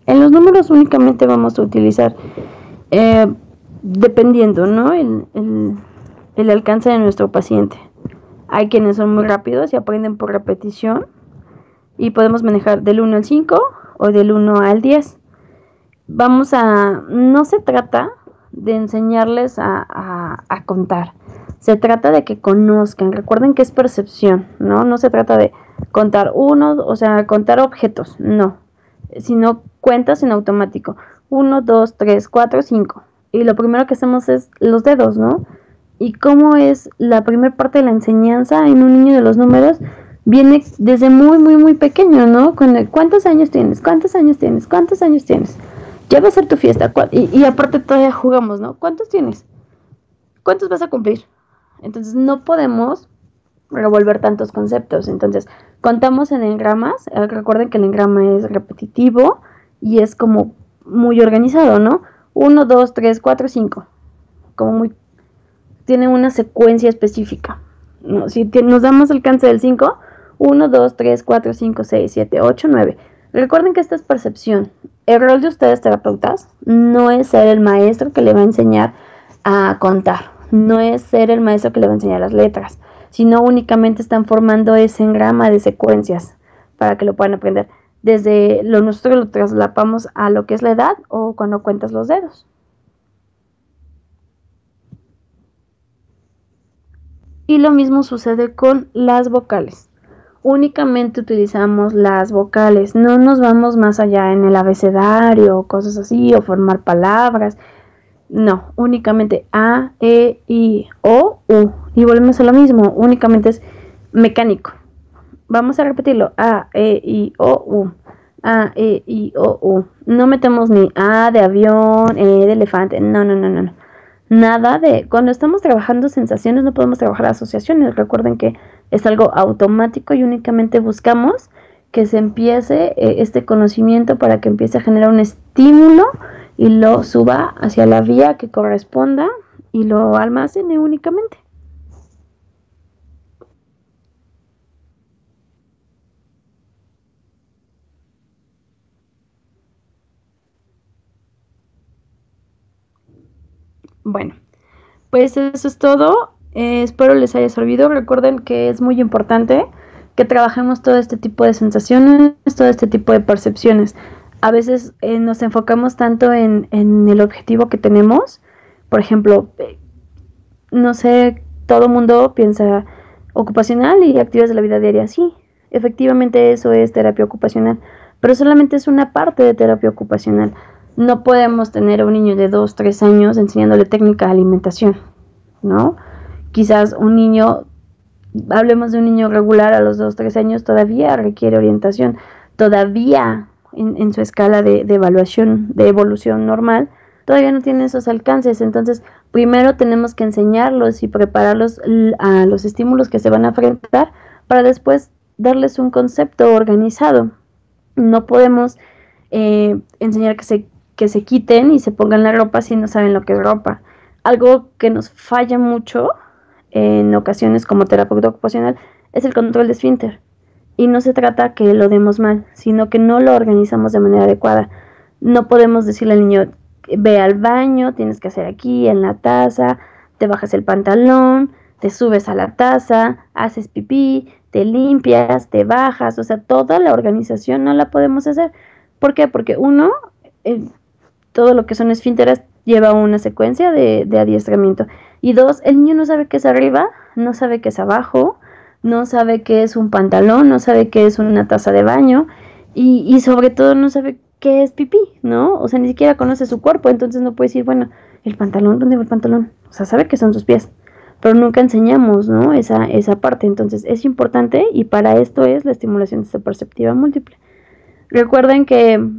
En los números únicamente vamos a utilizar, dependiendo, ¿no? El alcance de nuestro paciente. Hay quienes son muy rápidos y aprenden por repetición y podemos manejar del 1 al 5 o del 1 al 10. No se trata de enseñarles a contar, se trata de que conozcan. Recuerden que es percepción, ¿no? No se trata de contar contar objetos, no, sino cuentas en automático. 1, 2, 3, 4, 5. Y lo primero que hacemos es los dedos, ¿no? Y cómo es la primera parte de la enseñanza en un niño de los números, viene desde muy, muy, muy pequeño, ¿no? ¿Cuántos años tienes? ¿Cuántos años tienes? ¿Cuántos años tienes? Ya va a ser tu fiesta. Y aparte todavía jugamos, ¿no? ¿Cuántos tienes? ¿Cuántos vas a cumplir? Entonces no podemos revolver tantos conceptos. Entonces contamos en engramas. Recuerden que el engrama es repetitivo y es como muy organizado, ¿no? 1, 2, 3, 4, 5. Como muy... tiene una secuencia específica, ¿no? Si nos damos alcance del 5, 1, 2, 3, 4, 5, 6, 7, 8, 9. Recuerden que esta es percepción. El rol de ustedes terapeutas no es ser el maestro que le va a enseñar a contar, no es ser el maestro que le va a enseñar las letras, sino únicamente están formando ese engrama de secuencias para que lo puedan aprender. nosotros lo traslapamos a lo que es la edad o cuando cuentas los dedos. Y lo mismo sucede con las vocales. Únicamente utilizamos las vocales, no nos vamos más allá en el abecedario, cosas así, o formar palabras. No, únicamente A, E, I, O, U. Y volvemos a lo mismo, únicamente es mecánico. Vamos a repetirlo, A, E, I, O, U. A, E, I, O, U. No metemos ni A de avión, E de elefante, no. Nada de, cuando estamos trabajando sensaciones no podemos trabajar asociaciones. Recuerden que es algo automático y únicamente buscamos que se empiece este conocimiento para que empiece a generar un estímulo y lo suba hacia la vía que corresponda y lo almacene únicamente. Bueno, pues eso es todo. Espero les haya servido. Recuerden que es muy importante que trabajemos todo este tipo de sensaciones, todo este tipo de percepciones. A veces nos enfocamos tanto en el objetivo que tenemos. Por ejemplo, no sé, todo mundo piensa ocupacional y actividades de la vida diaria. Sí, efectivamente eso es terapia ocupacional, pero solamente es una parte de terapia ocupacional. No podemos tener a un niño de 2, 3 años enseñándole técnica de alimentación, ¿no? Quizás un niño, hablemos de un niño regular a los 2, 3 años, todavía requiere orientación, todavía en su escala de evaluación, de evolución normal, todavía no tiene esos alcances. Entonces, primero tenemos que enseñarlos y prepararlos a los estímulos que se van a enfrentar para después darles un concepto organizado. No podemos enseñar que se quiten y se pongan la ropa si no saben lo que es ropa. Algo que nos falla mucho en ocasiones como terapeuta ocupacional es el control de esfínter. Y no se trata que lo demos mal, sino que no lo organizamos de manera adecuada. No podemos decirle al niño, ve al baño, tienes que hacer aquí en la taza, te bajas el pantalón, te subes a la taza, haces pipí, te limpias, te bajas, o sea, toda la organización no la podemos hacer. ¿Por qué? Porque uno, todo lo que son esfínteres lleva una secuencia de adiestramiento. Y dos, el niño no sabe qué es arriba, no sabe qué es abajo, no sabe qué es un pantalón, no sabe qué es una taza de baño y sobre todo no sabe qué es pipí, ¿no? O sea, ni siquiera conoce su cuerpo, entonces no puede decir, bueno, el pantalón, ¿dónde va el pantalón? O sea, sabe que son sus pies, pero nunca enseñamos, ¿no? Esa parte, entonces es importante y para esto es la estimulación perceptiva múltiple. Recuerden que,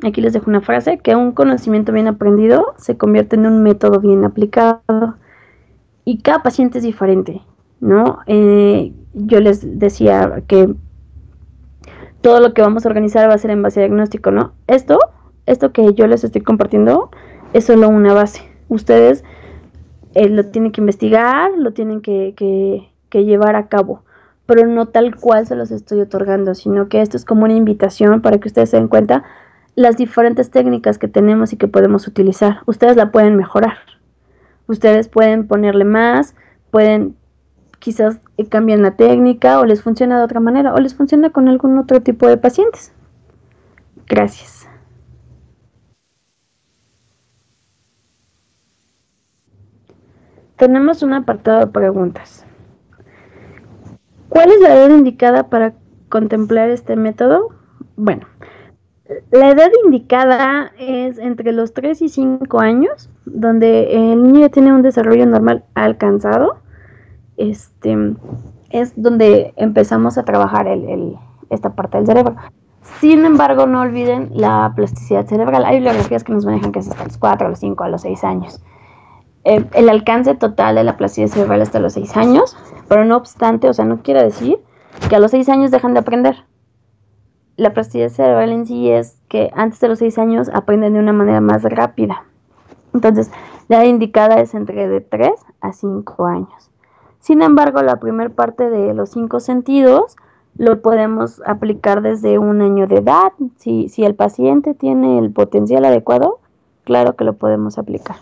aquí les dejo una frase, que un conocimiento bien aprendido se convierte en un método bien aplicado y cada paciente es diferente, ¿no? Yo les decía que todo lo que vamos a organizar va a ser en base a diagnóstico, ¿no? Esto que yo les estoy compartiendo es solo una base. Ustedes lo tienen que investigar, lo tienen que llevar a cabo, pero no tal cual se los estoy otorgando, sino que esto es como una invitación para que ustedes se den cuenta las diferentes técnicas que tenemos y que podemos utilizar. Ustedes la pueden mejorar. Ustedes pueden ponerle más, pueden quizás cambian la técnica o les funciona de otra manera o les funciona con algún otro tipo de pacientes. Gracias. Tenemos un apartado de preguntas. ¿Cuál es la edad indicada para contemplar este método? Bueno, la edad indicada es entre los 3 y 5 años, donde el niño ya tiene un desarrollo normal alcanzado. Es donde empezamos a trabajar esta parte del cerebro. Sin embargo, no olviden la plasticidad cerebral. Hay bibliografías que nos manejan que es hasta los 4, a los 5, a los 6 años. El alcance total de la plasticidad cerebral hasta los 6 años, pero no obstante, o sea, no quiere decir que a los 6 años dejan de aprender. La plasticidad cerebral en sí es que antes de los 6 años aprenden de una manera más rápida. Entonces, la edad indicada es entre de 3 a 5 años. Sin embargo, la primera parte de los 5 sentidos lo podemos aplicar desde 1 año de edad. Si el paciente tiene el potencial adecuado, claro que lo podemos aplicar.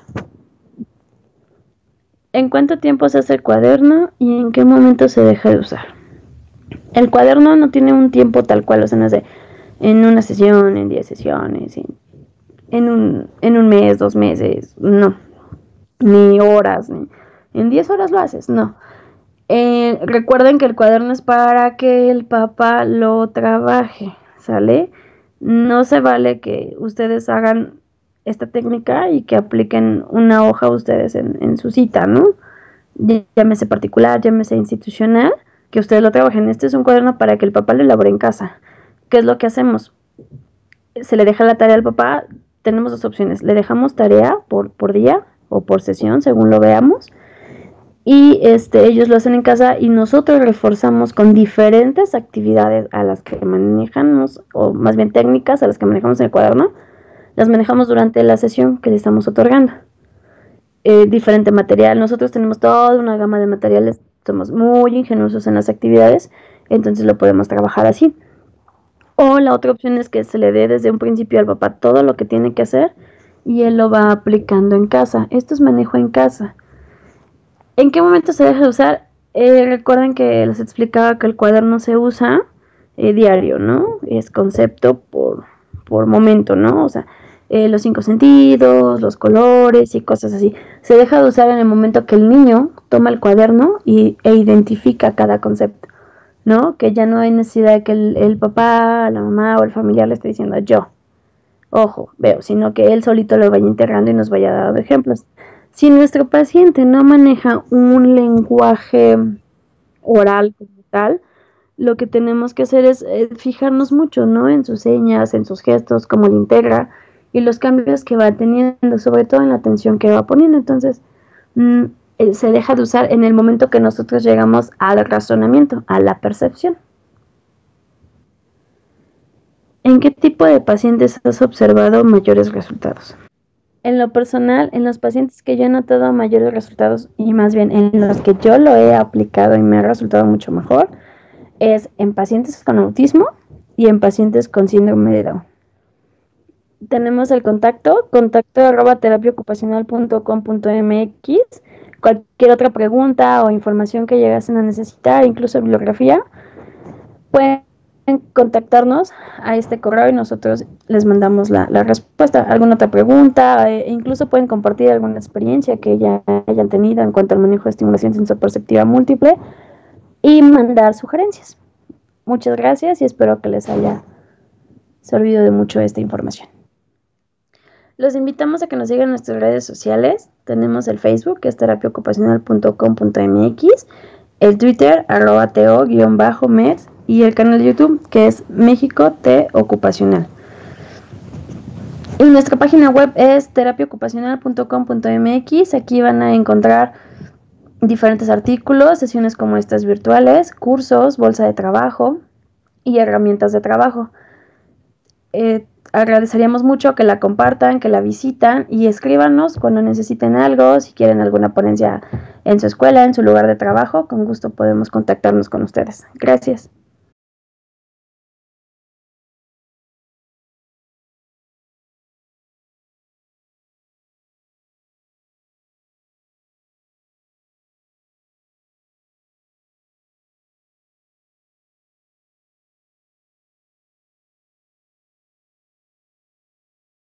¿En cuánto tiempo se hace el cuaderno y en qué momento se deja de usar? El cuaderno no tiene un tiempo tal cual, o sea, no es de en una sesión, en 10 sesiones, en un mes, 2 meses, no, ni horas, ni en 10 horas lo haces, no. Recuerden que el cuaderno es para que el papá lo trabaje, ¿sale? No se vale que ustedes hagan esta técnica y que apliquen una hoja ustedes en su cita, ¿no? Llámese particular, llámese institucional, que ustedes lo trabajen. Este es un cuaderno para que el papá lo elabore en casa. ¿Qué es lo que hacemos? Se le deja la tarea al papá. Tenemos dos opciones. Le dejamos tarea por día o por sesión, según lo veamos. Y ellos lo hacen en casa y nosotros reforzamos con diferentes actividades a las que manejamos, o más bien técnicas a las que manejamos en el cuaderno, las manejamos durante la sesión que le estamos otorgando. Diferente material, nosotros tenemos toda una gama de materiales, somos muy ingeniosos en las actividades, entonces lo podemos trabajar así. O la otra opción es que se le dé desde un principio al papá todo lo que tiene que hacer y él lo va aplicando en casa. Esto es manejo en casa. ¿En qué momento se deja de usar? Recuerden que les explicaba que el cuaderno se usa diario, ¿no? Es concepto por momento, ¿no? O sea, los 5 sentidos, los colores y cosas así. Se deja de usar en el momento que el niño toma el cuaderno e identifica cada concepto, ¿no? Que ya no hay necesidad de que el papá, la mamá o el familiar le esté diciendo yo. Ojo, veo, sino que él solito lo vaya integrando y nos vaya dando ejemplos. Si nuestro paciente no maneja un lenguaje oral como tal, lo que tenemos que hacer es fijarnos mucho, ¿no? En sus señas, en sus gestos, cómo lo integra y los cambios que va teniendo, sobre todo en la atención que va poniendo. Entonces, se deja de usar en el momento que nosotros llegamos al razonamiento, a la percepción. ¿En qué tipo de pacientes has observado mayores resultados? En lo personal, en los pacientes que yo he notado mayores resultados, y más bien en los que yo lo he aplicado y me ha resultado mucho mejor, es en pacientes con autismo y en pacientes con síndrome de Down. Tenemos el contacto @terapiaocupacional.com.mx. Cualquier otra pregunta o información que llegasen a necesitar, incluso bibliografía, pueden contactarnos a este correo y nosotros les mandamos la respuesta. Alguna otra pregunta, incluso pueden compartir alguna experiencia que ya hayan tenido en cuanto al manejo de estimulación sensoriperceptiva múltiple y mandar sugerencias. Muchas gracias y espero que les haya servido de mucho esta información. Los invitamos a que nos sigan en nuestras redes sociales. Tenemos el Facebook, que es terapiaocupacional.com.mx, el Twitter, @teo_med, y el canal de YouTube, que es México T Ocupacional. Y nuestra página web es terapiaocupacional.com.mx. Aquí van a encontrar diferentes artículos, sesiones como estas virtuales, cursos, bolsa de trabajo y herramientas de trabajo. Agradeceríamos mucho que la compartan, que la visitan y escríbanos cuando necesiten algo, si quieren alguna ponencia en su escuela, en su lugar de trabajo, con gusto podemos contactarnos con ustedes. Gracias.